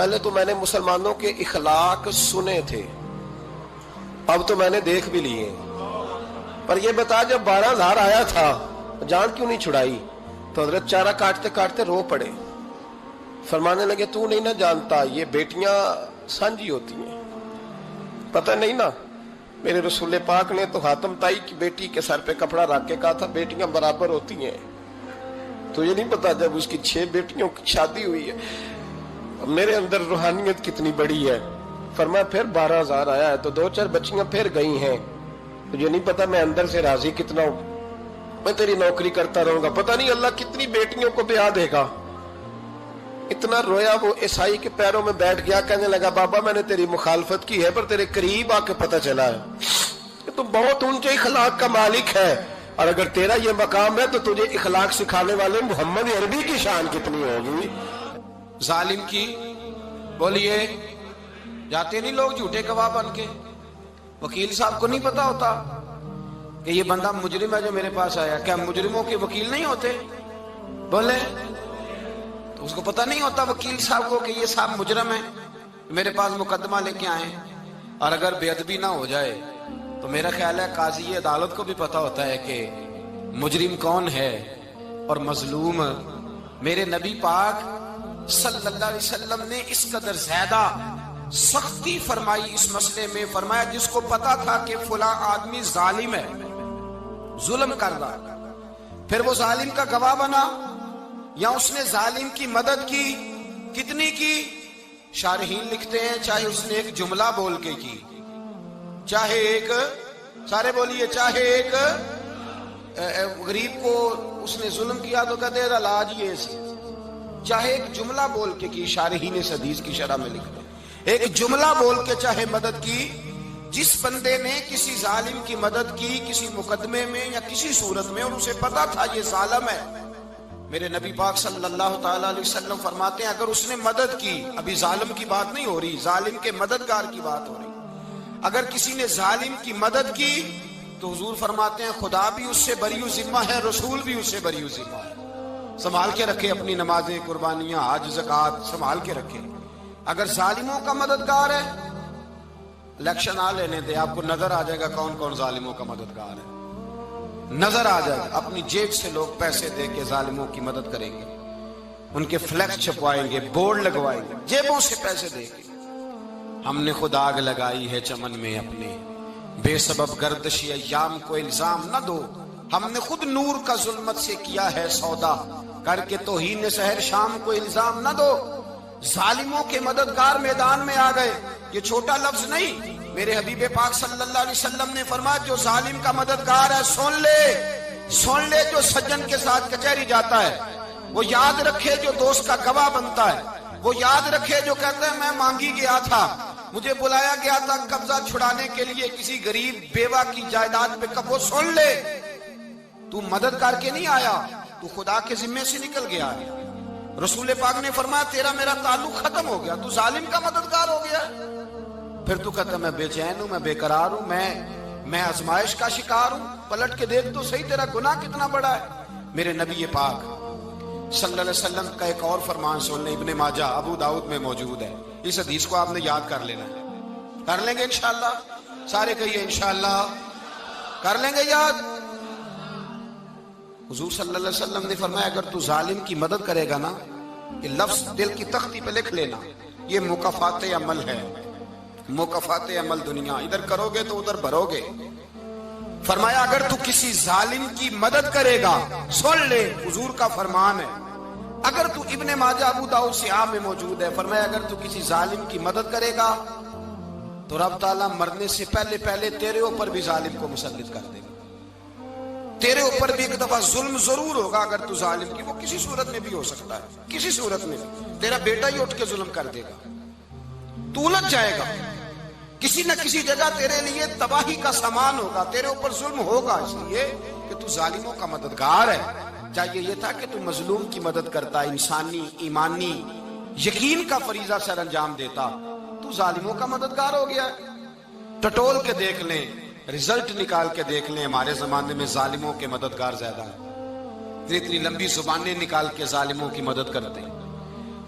پہلے تو میں نے مسلمانوں کے اخلاق سنے تھے، اب تو میں نے دیکھ بھی لیے، پر یہ بتا جب 12,000 آیا تھا جان کیوں نہیں چھڑائی؟ تو حضرت چارہ کاٹتے کاٹتے رو پڑے، فرمانے لگے تو نہیں نہ جانتا یہ بیٹیاں سانجھی ہوتی ہیں، پتہ نہیں نا؟ میرے رسول پاک نے تو حاتم تائی کی بیٹی کے سر پہ کپڑا رکھ کے کہا تھا بیٹیاں برابر ہوتی ہیں، تو یہ نہیں پتا جب اس کی 6 بیٹیوں کی شادی ہوئی ہے میرے اندر روحانیت کتنی بڑی ہے۔ فرمایا پھر 12,000 آیا ہے تو 2-4 بچیاں پھر گئی ہیں، تجھے نہیں پتا میں اندر سے راضی کتنا ہوں، میں تیری نوکری کرتا رہوں گا، پتہ نہیں اللہ کتنی بیٹیوں کو بیاہ دے گا۔ اتنا رویا وہ عیسائی کے پیروں میں بیٹھ گیا، کہنے لگا بابا میں نے تیری مخالفت کی ہے پر تیرے قریب آ کے پتہ چلا ہے کہ تو بہت اونچے اخلاق کا مالک ہے، اور اگر تیرا یہ مقام ہے تو تجھے اخلاق سکھانے والے محمد عربی کی شان کتنی ہوگی۔ ظالم کی بولیے جاتے نہیں لوگ جھوٹے گواہ بن کے، وکیل صاحب کو نہیں پتا ہوتا کہ یہ بندہ مجرم ہے جو میرے پاس آیا، کیا مجرموں کے وکیل نہیں ہوتے؟ بولے تو اس کو پتہ نہیں ہوتا وکیل صاحب کو کہ یہ صاحب مجرم ہے، میرے پاس مقدمہ لے کے آئے، اور اگر بے ادبی نہ ہو جائے تو میرا خیال ہے قاضی عدالت کو بھی پتا ہوتا ہے کہ مجرم کون ہے اور مظلوم۔ میرے نبی پاک صلی اللہ علیہ وسلم نے اس قدر زیادہ سختی فرمائی اس مسئلے میں، فرمایا جس کو پتا تھا کہ فلاں آدمی ظالم ہے، ظلم کر رہا، پھر وہ ظالم کا گواہ بنا یا اس نے ظالم کی مدد کی، کتنی کی؟ شارحین لکھتے ہیں چاہے اس نے ایک جملہ بول کے کی، چاہے ایک، سارے بولیے، چاہے ایک غریب کو اس نے ظلم کیا تو کہتے ہیں علاج یہ سی، چاہے ایک جملہ بول کے کی، شارحین اس حدیث کی شرح میں لکھتے ہیں ایک جملہ بول کے چاہے مدد کی، جس بندے نے کسی ظالم کی مدد کی کسی مقدمے میں یا کسی صورت میں اور اسے پتا تھا یہ ظالم ہے، میرے نبی پاک صلی اللہ تعالی علیہ وسلم فرماتے ہیں اگر اس نے مدد کی، ابھی ظالم کی بات نہیں ہو رہی، ظالم کے مددگار کی بات ہو رہی، اگر کسی نے ظالم کی مدد کی تو حضور فرماتے ہیں خدا بھی اس سے بری ذمہ ہے، رسول بھی اس سے بری ذمہ ہے۔ سنبھال کے رکھے اپنی نمازیں، قربانیاں، حج، زکوٰۃ سنبھال کے رکھے۔ اگر ظالموں کا مددگار ہے، الیکشن آ لینے دے، آپ کو نظر آ جائے گا کون کون ظالموں کا مددگار ہے، نظر آ جائے گا۔ اپنی جیب سے لوگ پیسے دے کے ظالموں کی مدد کریں گے، ان کے فلیکس چھپوائیں گے، بورڈ لگوائیں گے، جیبوں سے پیسے دے کے۔ ہم نے خود آگ لگائی ہے چمن میں اپنے، بے سبب گردشی ایام کو الزام نہ دو، ہم نے خود نور کا ظلمت سے کیا ہے سودا، کر کے توہین سحر شام کو الزام نہ دو۔ ظالموں کے مددگار میدان میں آ گئے، یہ چھوٹا لفظ نہیں، میرے حبیب پاک صلی اللہ علیہ وسلم نے فرمایا جو ظالم کا مددگار ہے سن لے جو سجن کے ساتھ کچہری جاتا ہے، وہ یاد رکھے جو دوست کا گواہ بنتا ہے، وہ یاد رکھے جو کہتا ہے میں مانگی گیا تھا، مجھے بلایا گیا تھا قبضہ چھڑانے کے لیے کسی غریب بیوہ کی جائیداد پہ، وہ سن لے تو مدد کر کے نہیں آیا، تو خدا کے ذمے سے نکل گیا ہے۔ رسول پاک نے فرمایا تیرا میرا تعلق ختم ہو گیا، تو ظالم کا مددگار ہو گیا، پھر تو کہتا میں بے چین ہوں، میں بے قرار ہوں، میں آزمائش کا شکار ہوں، پلٹ کے دیکھ تو صحیح تیرا گناہ کتنا بڑا ہے۔ میرے نبی پاک صلی اللہ علیہ وسلم کا ایک اور فرمان سن لیں، ابن ماجہ ابو داؤد میں موجود ہے، اس حدیث کو آپ نے یاد کر لینا ہے، کر لیں گے انشاءاللہ، سارے کہیے انشاءاللہ کر لیں گے یاد۔ حضور صلی اللہ علیہ وسلم نے فرمایا اگر تو ظالم کی مدد کرے گا نا، یہ لفظ دل کی تختی پہ لکھ لینا، یہ مکافات عمل ہے، مکافات عمل دنیا، ادھر کرو گے تو ادھر بھرو گے۔ فرمایا اگر تو کسی ظالم کی مدد کرے گا، سن لے حضور کا فرمان ہے، اگر تو ابن ماجہ ابو داؤد سیاہ میں موجود ہے، فرمایا اگر تو کسی ظالم کی مدد کرے گا تو رب تعالیٰ مرنے سے پہلے تیرے اوپر بھی ظالم کو مسلط کر دے گا، تیرے اوپر بھی ایک دفعہ ظلم ضرور ہوگا اگر تو ظالم کی، وہ کسی صورت میں بھی ہو سکتا ہے، کسی صورت میں بھی تیرا بیٹا ہی اٹھ کے ظلم کر دے گا، تو الجھ جائے گا، کسی نہ کسی جگہ تیرے لیے تباہی کا سامان ہوگا، تیرے اوپر ظلم ہوگا، اس لیے کہ تو ظالموں کا مددگار ہے۔ چاہیے یہ تھا کہ تو مظلوم کی مدد کرتا، انسانی ایمانی یقین کا فریضہ سر انجام دیتا، تو ظالموں کا مددگار ہو گیا۔ ٹٹول کے دیکھ لیں، رزلٹ نکال کے دیکھ لیں، ہمارے زمانے میں ظالموں کے مددگار زیادہ ہیں، اتنی لمبی زبانیں نکال کے ظالموں کی مدد کرتے ہیں،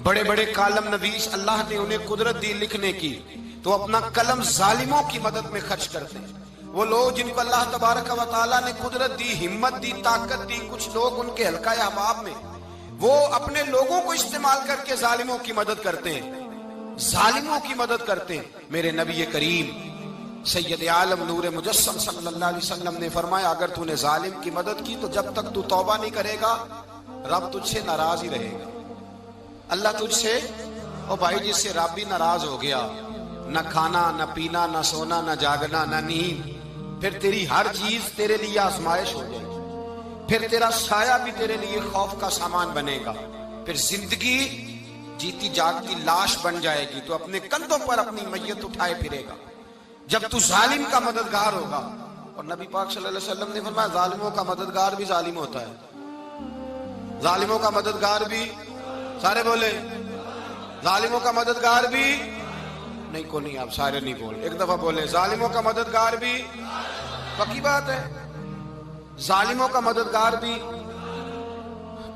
بڑے بڑے کالم نویس اللہ نے انہیں قدرت دی لکھنے کی، تو اپنا قلم ظالموں کی مدد میں خرچ کرتے ہیں۔ وہ لوگ جن کو اللہ تبارک و تعالیٰ نے قدرت دی، ہمت دی، طاقت دی، کچھ لوگ ان کے حلقہ احباب میں، وہ اپنے لوگوں کو استعمال کر کے ظالموں کی مدد کرتے ہیں، ظالموں کی مدد کرتے ہیں۔ میرے نبی کریم سید عالم نور مجسم صلی اللہ علیہ وسلم نے فرمایا، اگر تو نے ظالم کی مدد کی تو جب تک تو توبہ نہیں کرے گا رب تجھ سے ناراض ہی رہے گا۔ اللہ تجھ سے، او بھائی جس سے رب بھی ناراض ہو گیا، نہ کھانا نہ پینا نہ سونا نہ جاگنا نہ نیند، پھر تیری ہر چیز تیرے لیے آزمائش ہو جائے گی، پھر تیرا سایہ بھی تیرے لیے خوف کا سامان بنے گا، پھر زندگی جیتی جاگتی لاش بن جائے گی، تو اپنے کندھوں پر اپنی میت اٹھائے پھرے گا جب تو ظالم کا مددگار ہوگا۔ اور نبی پاک صلی اللہ علیہ وسلم نے فرمایا ظالموں کا مددگار بھی ظالم ہوتا ہے، ظالموں کا مددگار بھی، سارے بولے ظالموں کا مددگار بھی نہیں، کو نہیں، آپ سارے نہیں بولے، ایک دفعہ بولے ظالموں کا مددگار بھی، پکی بات ہے، ظالموں کا مددگار بھی۔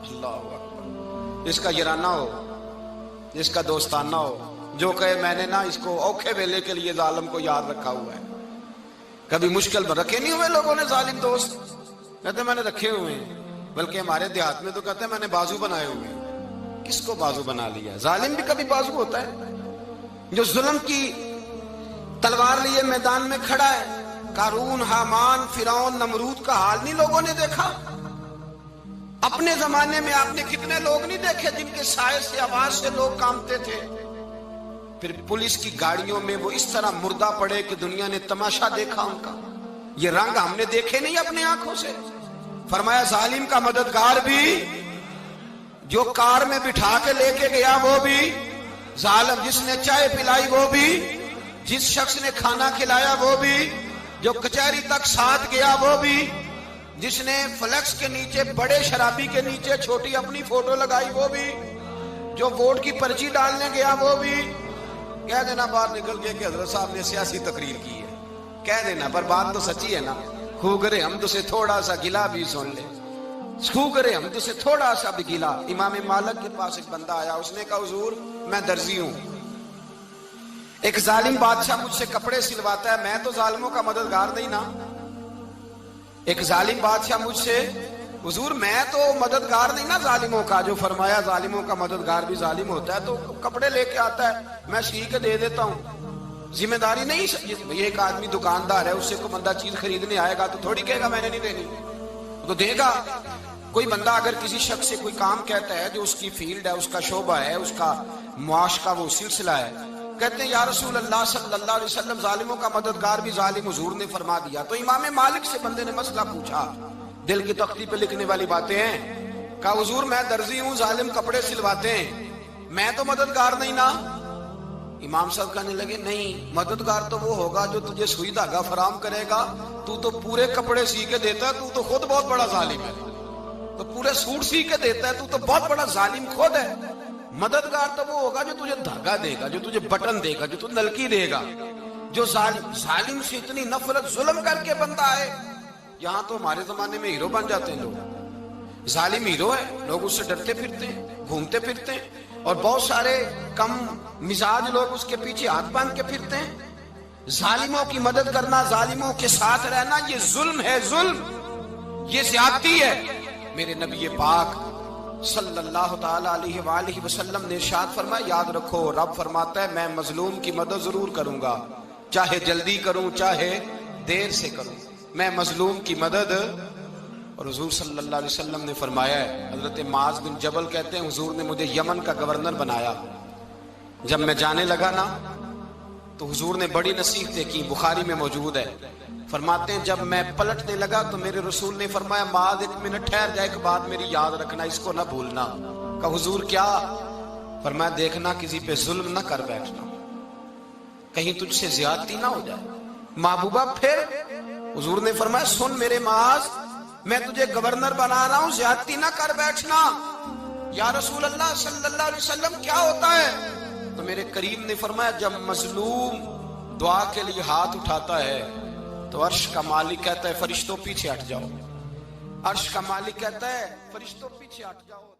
اللہ اکبر، جس کا یارانہ ہو، جس کا دوستانہ ہو، جو کہے میں نے نا اس کو اوکھے ویلے کے لیے ظالم کو یاد رکھا ہوا ہے۔ کبھی مشکل میں رکھے نہیں ہوئے لوگوں نے ظالم دوست، کہتے میں نے رکھے ہوئے ہیں، بلکہ ہمارے دیہات میں تو کہتے ہیں میں نے بازو بنائے ہوئے ہیں۔ کس کو بازو بنا لیا؟ ظالم بھی کبھی بازو ہوتا ہے، جو ظلم کی تلوار لیے میدان میں کھڑا ہے۔ قارون، حامان، فرعون، نمرود کا حال نہیں لوگوں نے دیکھا؟ اپنے زمانے میں آپ نے کتنے لوگ نہیں دیکھے جن کے سائے سے، آواز سے لوگ کانپتے تھے؟ پھر پولیس کی گاڑیوں میں وہ اس طرح مردہ پڑے کہ دنیا نے تماشا دیکھا ان کا۔ یہ رنگ ہم نے دیکھے نہیں اپنے آنکھوں سے۔ فرمایا ظالم کا مددگار بھی، جو کار میں بٹھا کے لے کے گیا وہ بھی ظالم، جس نے چائے پلائی وہ بھی، جس شخص نے کھانا کھلایا وہ بھی، جو کچہری تک ساتھ گیا وہ بھی، جس نے فلیکس کے نیچے، بڑے شرابی کے نیچے چھوٹی اپنی فوٹو لگائی وہ بھی، جو ووٹ کی پرچی ڈالنے گیا وہ بھی۔ کہہ دینا باہر نکل کے کہ حضرت صاحب نے سیاسی تقریر کی ہے، کہہ دینا، پر بات تو سچی ہے نا۔ خوگرے حمد سے تھوڑا سا گلا بھی سن لے، خوگرے حمد سے تھوڑا سا بھی گلا۔ امام مالک کے پاس ایک بندہ آیا، اس نے کہا حضور میں درزی ہوں، ایک ظالم بادشاہ مجھ سے کپڑے سلواتا ہے، میں تو ظالموں کا مددگار نہیں نا۔ ایک ظالم بادشاہ مجھ سے، حضور میں تو مددگار نہیں نا ظالموں کا، جو فرمایا ظالموں کا مددگار بھی ظالم ہوتا ہے، تو کپڑے لے کے آتا ہے میں سی کے دے دیتا ہوں، ذمہ داری نہیں۔ یہ ایک آدمی دکاندار ہے، اس سے کوئی بندہ چیز خریدنے آئے گا تو تھوڑی کہے گا میں نے نہیں دینی، تو دے گا۔ کوئی بندہ اگر کسی شخص سے کوئی کام کہتا ہے جو اس کی فیلڈ ہے، اس کا شعبہ ہے، اس کا معاش کا وہ سلسلہ ہے، کہتے ہیں یا رسول اللہ صلی اللہ علیہ وسلم ظالموں کا مددگار بھی ظالم، حضور نے فرما دیا۔ تو امام مالک سے بندے نے مسئلہ پوچھا، دل کی تختی پہ لکھنے والی باتیں ہیں، کہا حضور میں درزی ہوں، ظالم کپڑے سلواتے ہیں، میں تو مددگار نہیں نا۔ امام صاحب کہنے لگے نہیں، مددگار تو وہ ہوگا جو تجھے سوئی دھاگا فراہم کرے گا، تو تو پورے کپڑے سی کے دیتا ہے، تو تو خود بہت بڑا ظالم ہے، تو پورے سوٹ سی کے دیتا ہے، تو تو بہت بڑا ظالم خود ہے۔ مددگار تو وہ ہوگا جو تجھے دھاگا دے گا، جو تجھے بٹن دے گا، جو تجھے نلکی دے گا، جو ظالم سے اتنی نفرت ظلم کر کے بندہ ہے۔ یہاں تو ہمارے زمانے میں ہیرو بن جاتے ہیں لوگ، ظالم ہیرو ہے، لوگ اس سے ڈرتے پھرتے ہیں، گھومتے پھرتے ہیں، اور بہت سارے کم مزاج لوگ اس کے پیچھے ہاتھ باندھ کے پھرتے ہیں۔ ظالموں کی مدد کرنا، ظالموں کے ساتھ رہنا، یہ ظلم ہے، ظلم، یہ زیادتی ہے۔ میرے نبی پاک صلی اللہ تعالی علیہ وآلہ وسلم نے ارشاد فرمایا، یاد رکھو رب فرماتا ہے میں مظلوم کی مدد ضرور کروں گا، چاہے جلدی کروں چاہے دیر سے کروں، میں مظلوم کی مدد۔ اور حضور صلی اللہ علیہ وسلم نے فرمایا ہے، حضرت معاذ بن جبل کہتے ہیں حضور نے مجھے یمن کا گورنر بنایا، جب میں جانے لگا نا تو حضور نے بڑی نصیحتیں کی، بخاری میں موجود ہے، فرماتے ہیں جب میں پلٹنے لگا تو میرے رسول نے فرمایا معاذ ایک منٹ ٹھہر جا، ایک بات میری یاد رکھنا، اس کو نہ بھولنا۔ کہا حضور کیا؟ فرمایا دیکھنا کسی پہ ظلم نہ کر بیٹھنا، کہیں تجھ سے زیادتی نہ ہو جائے۔ محبوبہ پھر حضور نے فرمایا سن میرے معاذ، میں تجھے گورنر بنا رہا ہوں، زیادتی نہ کر بیٹھنا۔ یا رسول اللہ صلی اللہ علیہ وسلم کیا ہوتا ہے؟ تو میرے کریم نے فرمایا جب مظلوم دعا کے لیے ہاتھ اٹھاتا ہے تو عرش کا مالک کہتا ہے فرشتوں پیچھے ہٹ جاؤ، عرش کا مالک کہتا ہے فرشتوں پیچھے ہٹ جاؤ۔